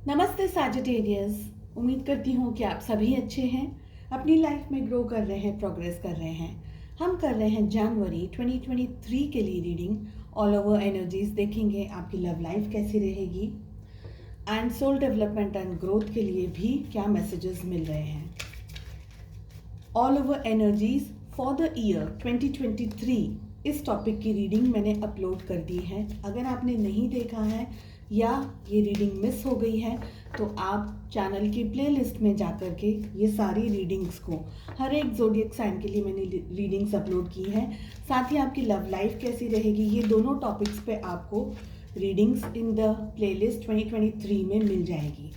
नमस्ते सैजिटेरियस। उम्मीद करती हूँ कि आप सभी अच्छे हैं, अपनी लाइफ में ग्रो कर रहे हैं, प्रोग्रेस कर रहे हैं। हम कर रहे हैं जनवरी 2023 के लिए रीडिंग। ऑल ओवर एनर्जीज देखेंगे आपकी लव लाइफ कैसी रहेगी and soul development and growth के लिए भी क्या मैसेजेस मिल रहे हैं। All over energies for the year 2023 इस टॉपिक की रीडिंग मैंने अपलोड कर दी है। अगर आपने नहीं देखा है या ये रीडिंग मिस हो गई है तो आप चैनल की प्लेलिस्ट में जाकर के ये सारी रीडिंग्स को, हर एक ज़ोडिएक साइन के लिए मैंने रीडिंग्स अपलोड की है। साथ ही आपकी लव लाइफ कैसी रहेगी, ये दोनों टॉपिक्स पे आपको रीडिंग्स इन द प्लेलिस्ट 2023 में मिल जाएगी।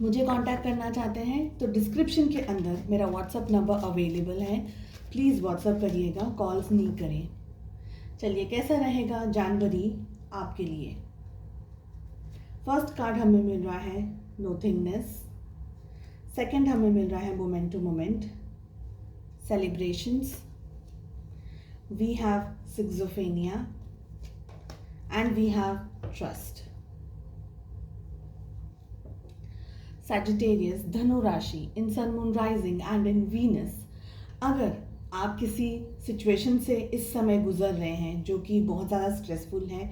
मुझे कांटेक्ट करना चाहते हैं तो डिस्क्रिप्शन के अंदर मेरा व्हाट्सअप नंबर अवेलेबल है, प्लीज़ व्हाट्सअप करिएगा, कॉल्स नहीं करें। चलिए, कैसा रहेगा जनवरी आपके लिए। फर्स्ट कार्ड हमें मिल रहा है नोथिंगनेस, सेकंड हमें मिल रहा है moment to moment, celebrations, we have सिक्सोफेनिया and we have trust. Sagittarius, धनु राशि, in sun moon rising and in Venus, अगर आप किसी सिचुएशन से इस समय गुजर रहे हैं जो कि बहुत ज़्यादा स्ट्रेसफुल है,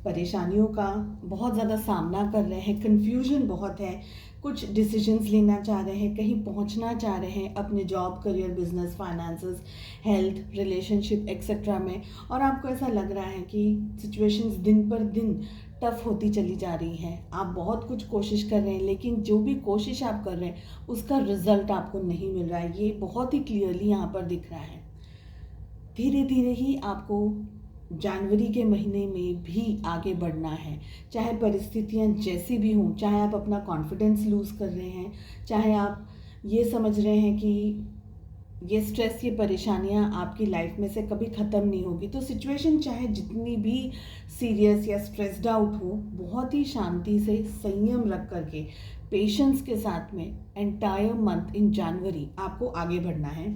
परेशानियों का बहुत ज़्यादा सामना कर रहे हैं, कन्फ्यूजन बहुत है, कुछ डिसीजंस लेना चाह रहे हैं, कहीं पहुंचना चाह रहे हैं अपने job, career, business, finances, health, relationship etcetera में, और आपको ऐसा लग रहा है कि सिचुएशंस दिन पर दिन टफ होती चली जा रही है। आप बहुत कुछ कोशिश कर रहे हैं लेकिन जो भी कोशिश आप कर रहे हैं उसका रिजल्ट आपको नहीं मिल रहा है, ये बहुत ही क्लियरली यहाँ पर दिख रहा है। धीरे धीरे ही आपको जनवरी के महीने में भी आगे बढ़ना है, चाहे परिस्थितियाँ जैसी भी हों, चाहे आप अपना कॉन्फिडेंस लूज़ कर रहे हैं, चाहे आप ये समझ रहे हैं कि ये स्ट्रेस, ये परेशानियाँ आपकी लाइफ में से कभी ख़त्म नहीं होगी, तो सिचुएशन चाहे जितनी भी सीरियस या स्ट्रेस्ड आउट हो, बहुत ही शांति से, संयम रख करके, पेशेंस के साथ में एंटायर मंथ इन जनवरी आपको आगे बढ़ना है।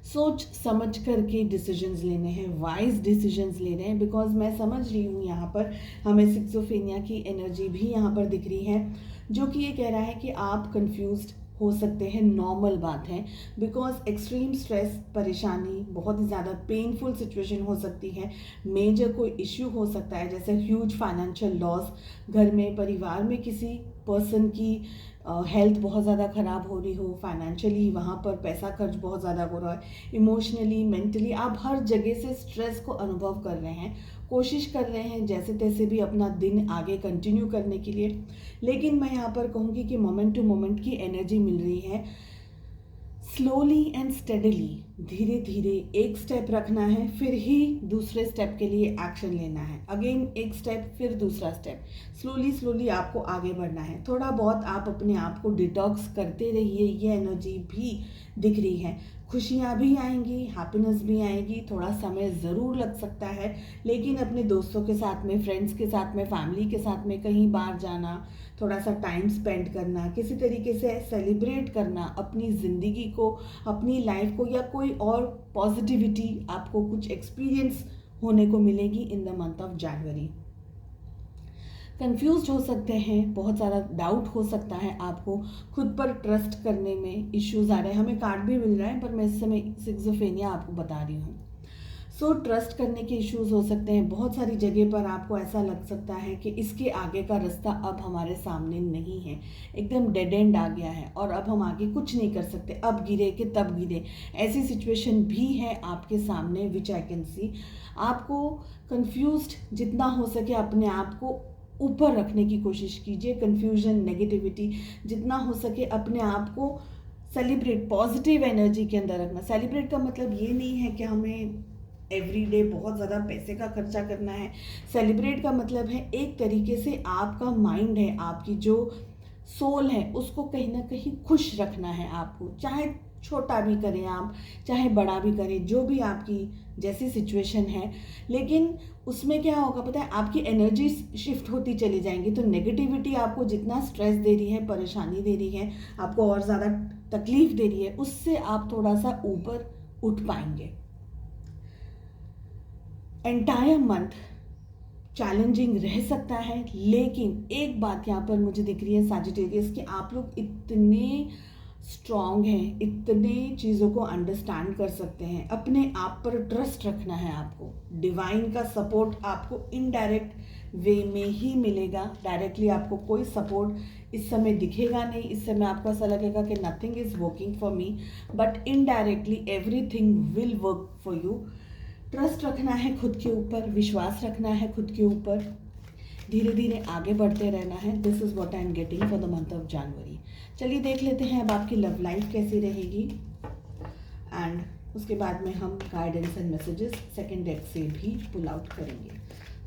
सोच समझ करके डिसीजंस लेने हैं, वाइज डिसीजंस ले रहे हैं, बिकॉज मैं समझ रही हूँ यहाँ पर हमें सिक्सोफेनिया की एनर्जी भी यहाँ पर दिख रही है, जो कि ये कह रहा है कि आप कंफ्यूज्ड हो सकते हैं, नॉर्मल बात है, बिकॉज एक्सट्रीम स्ट्रेस, परेशानी, बहुत ही ज़्यादा पेनफुल सिचुएशन हो सकती है, मेजर कोई इश्यू हो सकता है, जैसे ह्यूज फाइनेंशियल लॉस, घर में, परिवार में किसी पर्सन की हेल्थ बहुत ज़्यादा ख़राब हो रही हो, फाइनेंशियली वहाँ पर पैसा खर्च बहुत ज़्यादा हो रहा है, इमोशनली, मेंटली आप हर जगह से स्ट्रेस को अनुभव कर रहे हैं, कोशिश कर रहे हैं जैसे तैसे भी अपना दिन आगे कंटिन्यू करने के लिए। लेकिन मैं यहाँ पर कहूँगी कि मोमेंट टू मोमेंट की एनर्जी मिल रही है। स्लोली एंड स्टेडली, धीरे धीरे एक स्टेप रखना है, फिर ही दूसरे स्टेप के लिए एक्शन लेना है, अगेन एक स्टेप, फिर दूसरा स्टेप, स्लोली स्लोली आपको आगे बढ़ना है। थोड़ा बहुत आप अपने आप को डिटॉक्स करते रहिए, ये एनर्जी भी दिख रही है। खुशियाँ भी आएंगी, हैप्पीनेस भी आएगी, थोड़ा समय ज़रूर लग सकता है, लेकिन अपने दोस्तों के साथ में, फ्रेंड्स के साथ में, फैमिली के साथ में कहीं बाहर जाना, थोड़ा सा टाइम स्पेंड करना, किसी तरीके से सेलिब्रेट करना अपनी ज़िंदगी को, अपनी लाइफ को, या कोई और पॉजिटिविटी आपको कुछ एक्सपीरियंस होने को मिलेगी in the month of January. Confuse हो सकते हैं, बहुत सारा डाउट हो सकता है, आपको खुद पर ट्रस्ट करने में इश्यूज आ रहे हैं, हमें कार्ड भी मिल रहा है पर मैं इस समय सिक्सोफेनिया आपको बता रही हूँ। सो ट्रस्ट करने के इश्यूज हो सकते हैं, बहुत सारी जगह पर आपको ऐसा लग सकता है कि इसके आगे का रास्ता अब हमारे सामने नहीं है, एकदम डेड एंड आ गया है और अब हम आगे कुछ नहीं कर सकते, अब गिरे कि तब गिरे, ऐसी सिचुएशन भी है आपके सामने विच आई कैन सी। आपको कंफ्यूज्ड जितना हो सके अपने आप को ऊपर रखने की कोशिश कीजिए, कंफ्यूजन, नेगेटिविटी जितना हो सके अपने आप को सेलिब्रेट, पॉजिटिव एनर्जी के अंदर रखना। सेलिब्रेट का मतलब ये नहीं है कि हमें एवरी डे बहुत ज़्यादा पैसे का खर्चा करना है। सेलिब्रेट का मतलब है एक तरीके से आपका माइंड है, आपकी जो सोल है, उसको कहीं ना कहीं खुश रखना है आपको, चाहे छोटा भी करें आप, चाहे बड़ा भी करें, जो भी आपकी जैसी सिचुएशन है। लेकिन उसमें क्या होगा पता है, आपकी एनर्जी शिफ्ट होती चली जाएंगी, तो नेगेटिविटी आपको जितना स्ट्रेस दे रही है, परेशानी दे रही है, आपको और ज़्यादा तकलीफ दे रही है, उससे आप थोड़ा सा ऊपर उठ पाएंगे। एंटायर मंथ चैलेंजिंग रह सकता है, लेकिन एक बात यहाँ पर मुझे दिख रही है सैजिटेरियस कि आप लोग इतने स्ट्रॉन्ग हैं, इतने चीज़ों को अंडरस्टैंड कर सकते हैं, अपने आप पर ट्रस्ट रखना है आपको। डिवाइन का सपोर्ट आपको इनडायरेक्ट वे में ही मिलेगा, डायरेक्टली आपको कोई सपोर्ट इस समय दिखेगा नहीं। इस समय आपको ऐसा लगेगा कि nothing is working for me, but indirectly everything will work for you. Trust रखना है खुद के ऊपर, विश्वास रखना है खुद के ऊपर, धीरे धीरे आगे बढ़ते रहना है। This is what I am getting for the month of January. चलिए देख लेते हैं अब आपकी लव लाइफ कैसी रहेगी, एंड उसके बाद में हम guidance and messages second deck से भी पुल आउट करेंगे।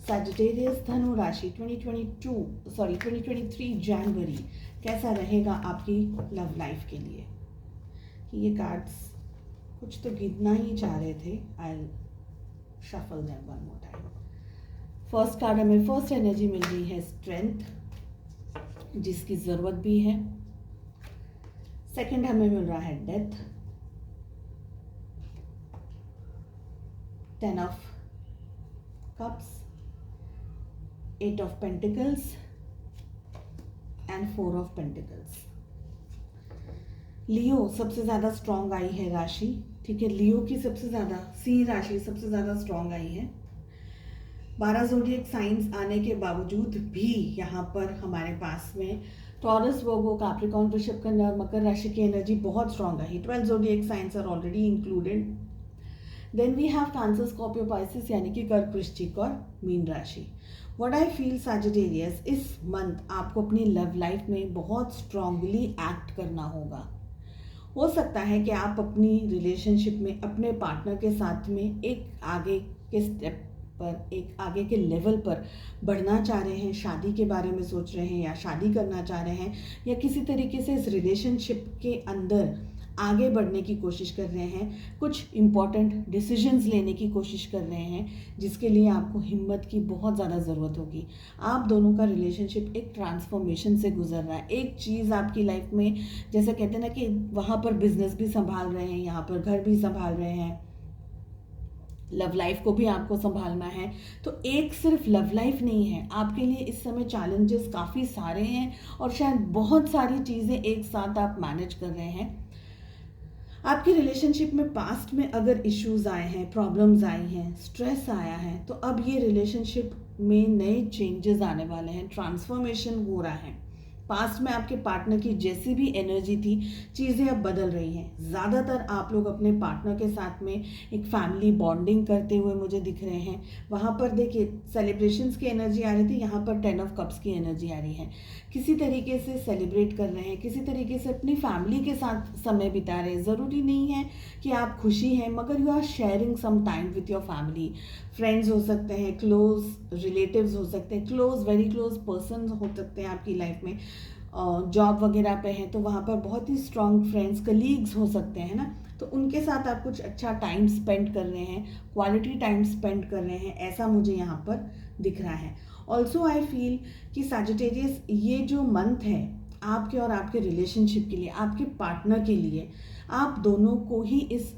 सैजिटेरियस धनु राशि 2023 जनवरी कैसा रहेगा आपकी लव लाइफ के लिए। ये कार्ड्स कुछ तो गिनना ही चाह रहे थे, I shuffle them one more time. First card हमें फर्स्ट एनर्जी मिल रही है स्ट्रेंथ, जिसकी ज़रूरत भी है। सेकंड हमें मिल रहा है death, 10 of cups, 8 of pentacles and 4 of pentacles. Leo सबसे ज़्यादा स्ट्रॉन्ग आई है राशि, ठीक है। लियो की सबसे ज़्यादा, सी राशि सबसे ज़्यादा स्ट्रॉन्ग आई है। 12 ज़ोडिएक साइंस आने के बावजूद भी यहाँ पर हमारे पास में टॉरस, वर्गो, कैप्रिकॉर्न, वृषभ, कन्या और मकर राशि की एनर्जी बहुत स्ट्रॉन्ग आई। 12 zodiac signs are already included. Then we have Cancer, Scorpio, Pisces यानी कि कर्क, वृश्चिक और मीन राशि। व्हाट आई फील सैजिटेरियस, इस मंथ आपको अपनी लव लाइफ में बहुत स्ट्रांगली एक्ट करना होगा। हो सकता है कि आप अपनी रिलेशनशिप में अपने पार्टनर के साथ में एक आगे के स्टेप पर, एक आगे के लेवल पर बढ़ना चाह रहे हैं, शादी के बारे में सोच रहे हैं या शादी करना चाह रहे हैं, या किसी तरीके से इस रिलेशनशिप के अंदर आगे बढ़ने की कोशिश कर रहे हैं, कुछ इम्पॉर्टेंट डिसीजंस लेने की कोशिश कर रहे हैं, जिसके लिए आपको हिम्मत की बहुत ज़्यादा ज़रूरत होगी। आप दोनों का रिलेशनशिप एक ट्रांसफॉर्मेशन से गुजर रहा है। एक चीज़ आपकी लाइफ में, जैसे कहते हैं ना कि वहाँ पर बिजनेस भी संभाल रहे हैं, यहाँ पर घर भी संभाल रहे हैं, लव लाइफ को भी आपको संभालना है। तो एक सिर्फ लव लाइफ नहीं है, आपके लिए इस समय चैलेंजेस काफ़ी सारे हैं और शायद बहुत सारी चीज़ें एक साथ आप मैनेज कर रहे हैं। आपकी रिलेशनशिप में पास्ट में अगर इश्यूज आए हैं, प्रॉब्लम्स आई हैं, स्ट्रेस आया है, तो अब ये रिलेशनशिप में नए चेंजेस आने वाले हैं, ट्रांसफॉर्मेशन हो रहा है। पास्ट में आपके पार्टनर की जैसी भी एनर्जी थी, चीज़ें अब बदल रही हैं। ज़्यादातर आप लोग अपने पार्टनर के साथ में एक फैमिली बॉन्डिंग करते हुए मुझे दिख रहे हैं। वहाँ पर देखिए सेलिब्रेशंस की एनर्जी आ रही थी, यहाँ पर 10 ऑफ कप्स की एनर्जी आ रही है। किसी तरीके से सेलिब्रेट कर रहे हैं, किसी तरीके से अपनी फैमिली के साथ समय बिता रहे हैं। ज़रूरी नहीं है कि आप खुशी हैं, मगर you are sharing some time with your family. Friends हो सकते हैं, क्लोज रिलेटिव्स हो सकते हैं, क्लोज वेरी क्लोज पर्सन हो सकते हैं आपकी लाइफ में। जॉब वगैरह पे हैं तो वहाँ पर बहुत ही स्ट्रॉन्ग फ्रेंड्स, कलीग्स हो सकते हैं ना, तो उनके साथ आप कुछ अच्छा टाइम स्पेंड कर रहे हैं, क्वालिटी टाइम स्पेंड कर रहे हैं, ऐसा मुझे यहाँ पर दिख रहा है। ऑल्सो आई फील कि सैजिटेरियस, ये जो मंथ है आपके और आपके रिलेशनशिप के लिए, आपके पार्टनर के लिए, आप दोनों को ही इस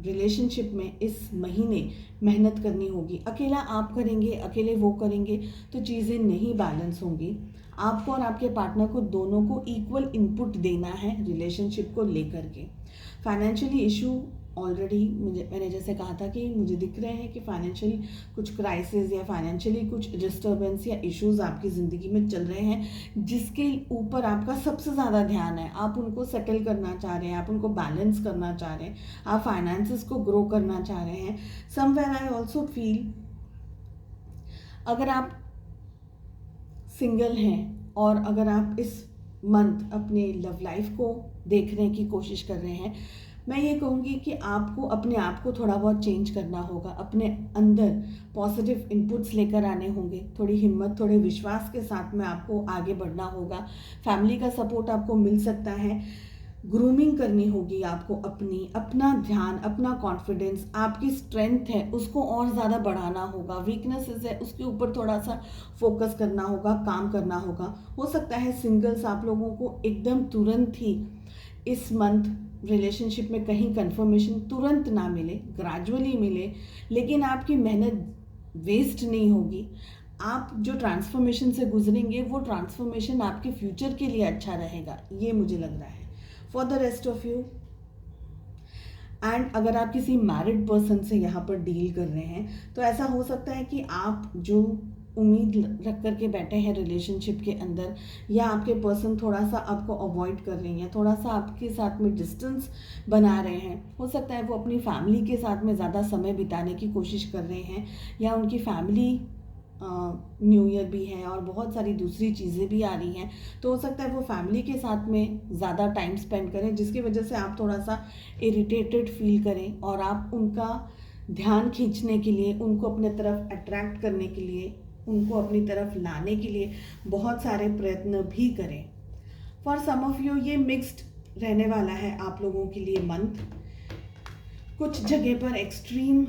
रिलेशनशिप में इस महीने मेहनत करनी होगी। अकेला आप करेंगे, अकेले वो करेंगे तो चीज़ें नहीं बैलेंस होंगी। आपको और आपके पार्टनर को दोनों को इक्वल इनपुट देना है रिलेशनशिप को लेकर के। फाइनेंशियली इशू ऑलरेडी मैंने जैसे कहा था कि मुझे दिख रहे हैं कि फाइनेंशियली कुछ क्राइसिस या फाइनेंशियली कुछ डिस्टर्बेंस या इश्यूज आपकी ज़िंदगी में चल रहे हैं, जिसके ऊपर आपका सबसे ज़्यादा ध्यान है। आप उनको सेटल करना चाह रहे हैं, आप उनको बैलेंस करना चाह रहे हैं, आप फाइनेंसेस को ग्रो करना चाह रहे हैं। समवेयर आई ऑल्सो फील, अगर आप सिंगल हैं और अगर आप इस मंथ अपने लव लाइफ को देखने की कोशिश कर रहे हैं, मैं ये कहूँगी कि आपको अपने आप को थोड़ा बहुत चेंज करना होगा, अपने अंदर पॉजिटिव इनपुट्स लेकर आने होंगे, थोड़ी हिम्मत, थोड़े विश्वास के साथ में आपको आगे बढ़ना होगा। फैमिली का सपोर्ट आपको मिल सकता है, ग्रूमिंग करनी होगी आपको अपना ध्यान, अपना कॉन्फिडेंस, आपकी स्ट्रेंथ है उसको और ज़्यादा बढ़ाना होगा, वीकनेसेस है उसके ऊपर थोड़ा सा फोकस करना होगा, काम करना होगा। हो सकता है सिंगल्स आप लोगों को एकदम तुरंत ही इस मंथ रिलेशनशिप में कहीं कंफर्मेशन तुरंत ना मिले, ग्रेजुअली मिले, लेकिन आपकी मेहनत वेस्ट नहीं होगी। आप जो ट्रांसफॉर्मेशन से गुजरेंगे वो ट्रांसफॉर्मेशन आपके फ्यूचर के लिए अच्छा रहेगा, ये मुझे लग रहा है for the rest of you. And अगर आप किसी मैरिड पर्सन से यहाँ पर डील कर रहे हैं तो ऐसा हो सकता है कि आप जो उम्मीद रख कर के बैठे हैं रिलेशनशिप के अंदर, या आपके पर्सन थोड़ा सा आपको अवॉइड कर रही हैं, थोड़ा सा आपके साथ में डिस्टेंस बना रहे हैं। हो सकता है वो अपनी फैमिली के साथ में ज़्यादा समय बिताने की कोशिश कर रहे हैं, या उनकी फैमिली न्यू ईयर भी है और बहुत सारी दूसरी चीज़ें भी आ रही हैं, तो हो सकता है वो फैमिली के साथ में ज़्यादा टाइम स्पेंड करें, जिसकी वजह से आप थोड़ा सा इरिटेटेड फील करें और आप उनका ध्यान खींचने के लिए, उनको अपने तरफ अट्रैक्ट करने के लिए, उनको अपनी तरफ लाने के लिए बहुत सारे प्रयत्न भी करें। फॉर सम ऑफ यू ये मिक्स्ड रहने वाला है आप लोगों के लिए मंथ। कुछ जगह पर एक्सट्रीम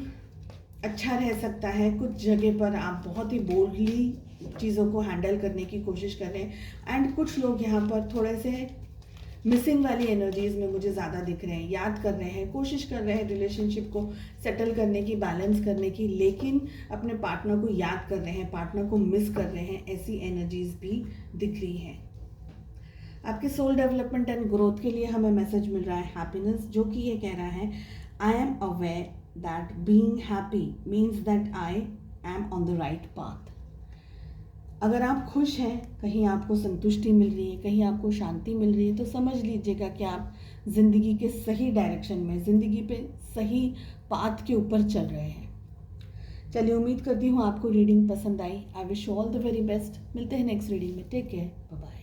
अच्छा रह सकता है, कुछ जगह पर आप बहुत ही बोल्डली चीज़ों को हैंडल करने की कोशिश कर रहे हैं, एंड कुछ लोग यहाँ पर थोड़े से मिसिंग वाली एनर्जीज में मुझे ज़्यादा दिख रहे हैं, याद कर रहे हैं, कोशिश कर रहे हैं रिलेशनशिप को सेटल करने की, बैलेंस करने की, लेकिन अपने पार्टनर को याद कर रहे हैं, पार्टनर को मिस कर रहे हैं, ऐसी एनर्जीज भी दिख रही हैं। आपके सोल डेवलपमेंट एंड ग्रोथ के लिए हमें मैसेज मिल रहा है हैप्पीनेस, जो कि ये कह रहा है I am aware that being happy means that I am on the right path। अगर आप खुश हैं, कहीं आपको संतुष्टि मिल रही है, कहीं आपको शांति मिल रही है, तो समझ लीजिएगा कि आप ज़िंदगी के सही डायरेक्शन में, ज़िंदगी पे सही पाथ के ऊपर चल रहे हैं। चलिए, उम्मीद करती हूँ आपको रीडिंग पसंद आई। I wish all the very best. मिलते हैं नेक्स्ट रीडिंग में। Take care, bye bye.